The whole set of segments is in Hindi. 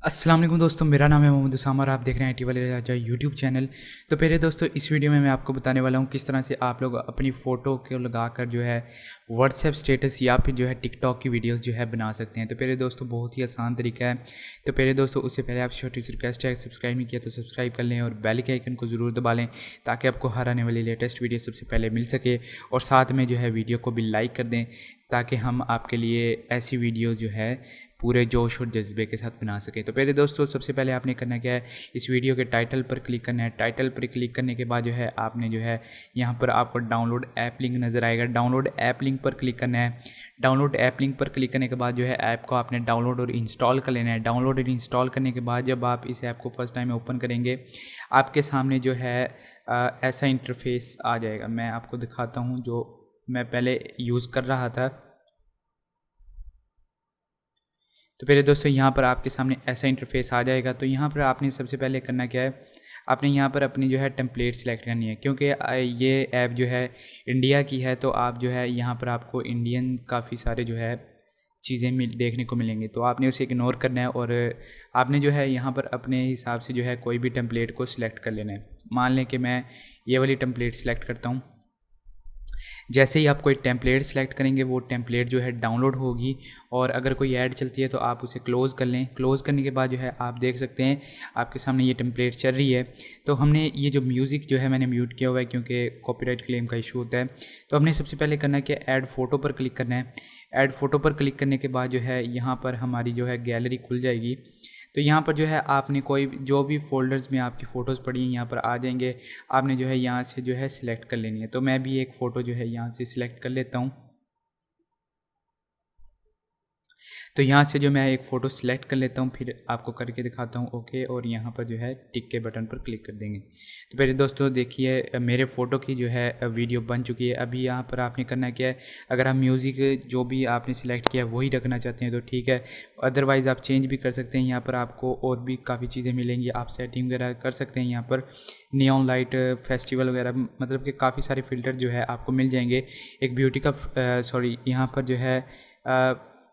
अस्सलाम वालेकुम दोस्तों, मेरा नाम है मोहम्मद उसामा और आप देख रहे हैं आई टी वाले राजा यूट्यूब चैनल। तो पहले दोस्तों इस वीडियो में मैं आपको बताने वाला हूँ किस तरह से आप लोग अपनी फ़ोटो को लगाकर जो है व्हाट्सएप स्टेटस या फिर जो है टिकटॉक की वीडियोस जो है बना सकते हैं। तो पहले दोस्तों बहुत ही आसान तरीका है। तो पहले दोस्तों उससे पहले आप छोटी सी रिक्वेस्ट है, सब्सक्राइब नहीं किया तो सब्सक्राइब कर लें और बेल के आइकन को ज़रूर दबा लें ताकि आपको हर आने वाली लेटेस्ट वीडियो सबसे पहले मिल सके। और साथ में जो है वीडियो को भी लाइक कर दें ताकि हम आपके लिए ऐसी वीडियो जो है पूरे जोश और जज्बे के साथ बना सकें। तो पहले दोस्तों सबसे पहले आपने करना क्या है, इस वीडियो के टाइटल पर क्लिक करना है। टाइटल पर क्लिक करने के बाद जो है आपने जो है यहाँ पर आपको डाउनलोड ऐप लिंक नज़र आएगा। डाउनलोड ऐप लिंक पर क्लिक करना है। डाउनलोड ऐप लिंक पर क्लिक करने के बाद जो है ऐप को आपने डाउनलोड और इंस्टॉल कर लेना है। डाउनलोड और इंस्टॉल करने के बाद जब आप इस ऐप को फर्स्ट टाइम ओपन करेंगे आपके सामने जो है ऐसा इंटरफेस आ जाएगा। मैं आपको दिखाता हूँ जो मैं पहले यूज़ कर रहा था। तो पहले दोस्तों यहाँ पर आपके सामने ऐसा इंटरफेस आ जाएगा। तो यहाँ पर आपने सबसे पहले करना क्या है, आपने यहाँ पर अपनी जो है टेम्पलेट सेलेक्ट करनी है। क्योंकि ये ऐप जो है इंडिया की है तो आप जो है यहाँ पर आपको इंडियन काफ़ी सारे जो है चीज़ें देखने को मिलेंगी। तो आपने उसे इग्नोर करना है और आपने जो है यहाँ पर अपने हिसाब से जो है कोई भी टेम्पलेट को सिलेक्ट कर लेना है। मान लें कि मैं ये वाली टेम्पलेट सेलेक्ट करता हूँ। जैसे ही आप कोई टेम्पलेट सेलेक्ट करेंगे वो टेम्पलेट जो है डाउनलोड होगी और अगर कोई ऐड चलती है तो आप उसे क्लोज़ कर लें। क्लोज़ करने के बाद जो है आप देख सकते हैं आपके सामने ये टेम्पलेट चल रही है। तो हमने ये जो म्यूज़िक जो है मैंने म्यूट किया हुआ है क्योंकि कॉपीराइट क्लेम का इशू होता है। तो हमने सबसे पहले करना है कि ऐड फ़ोटो पर क्लिक करना है। ऐड फ़ोटो पर क्लिक करने के बाद जो है यहाँ पर हमारी जो है गैलरी खुल जाएगी। तो यहाँ पर जो है आपने कोई जो भी फ़ोल्डर्स में आपकी फ़ोटोज़ पड़ी हैं यहाँ पर आ जाएंगे। आपने जो है यहाँ से जो है सिलेक्ट कर लेनी है। तो मैं भी एक फ़ोटो जो है यहाँ से सिलेक्ट कर लेता हूँ। तो यहाँ से जो मैं एक फ़ोटो सिलेक्ट कर लेता हूँ, फिर आपको करके दिखाता हूँ ओके, और यहाँ पर जो है टिक के बटन पर क्लिक कर देंगे। तो पहले दोस्तों देखिए मेरे फ़ोटो की जो है वीडियो बन चुकी है। अभी यहाँ पर आपने करना क्या है, अगर हम म्यूज़िक जो भी आपने सिलेक्ट किया है वही रखना चाहते हैं तो ठीक है, अदरवाइज़ आप चेंज भी कर सकते हैं। यहाँ पर आपको और भी काफ़ी चीज़ें मिलेंगी, आप सेटिंग वगैरह कर सकते हैं। यहाँ पर नियॉन लाइट फेस्टिवल वगैरह मतलब कि काफ़ी सारे फ़िल्टर जो है आपको मिल जाएंगे। एक ब्यूटी का सॉरी यहाँ पर जो है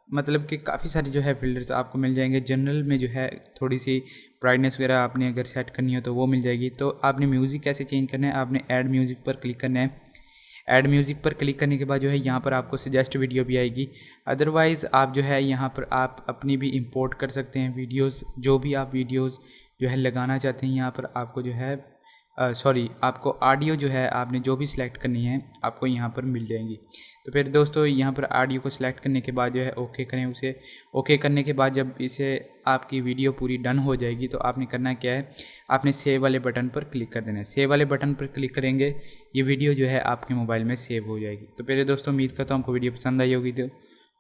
मतलब कि काफ़ी सारे जो है फ़िल्टर्स आपको मिल जाएंगे। जनरल में जो है थोड़ी सी ब्राइटनेस वगैरह आपने अगर सेट करनी हो तो वो मिल जाएगी। तो आपने म्यूज़िक कैसे चेंज करना है, आपने ऐड म्यूज़िक पर क्लिक करना है। ऐड म्यूज़िक पर क्लिक करने के बाद जो है यहाँ पर आपको सजेस्ट वीडियो भी आएगी। अदरवाइज़ आप जो है यहाँ पर आप अपनी भी इंपोर्ट कर सकते हैं वीडियोज़, जो भी आप वीडियोज़ जो है लगाना चाहते हैं। यहाँ पर आपको जो है सॉरी आपको ऑडियो जो है आपने जो भी सिलेक्ट करनी है आपको यहाँ पर मिल जाएंगी। तो फिर दोस्तों यहाँ पर ऑडियो को सिलेक्ट करने के बाद जो है ओके करें उसे। ओके करने के बाद जब इसे आपकी वीडियो पूरी डन हो जाएगी तो आपने करना क्या है, आपने सेव वाले बटन पर क्लिक कर देना है। सेव वाले बटन पर क्लिक करेंगे ये वीडियो जो है आपके मोबाइल में सेव हो जाएगी। तो पहले दोस्तों उम्मीद करता हूँ आपको वीडियो पसंद आई होगी। तो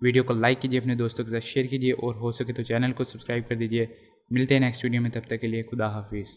वीडियो को लाइक कीजिए, अपने दोस्तों के साथ शेयर कीजिए और हो सके तो चैनल को सब्सक्राइब कर दीजिए। मिलते हैं नेक्स्ट वीडियो में, तब तक के लिए खुदा हाफिज़।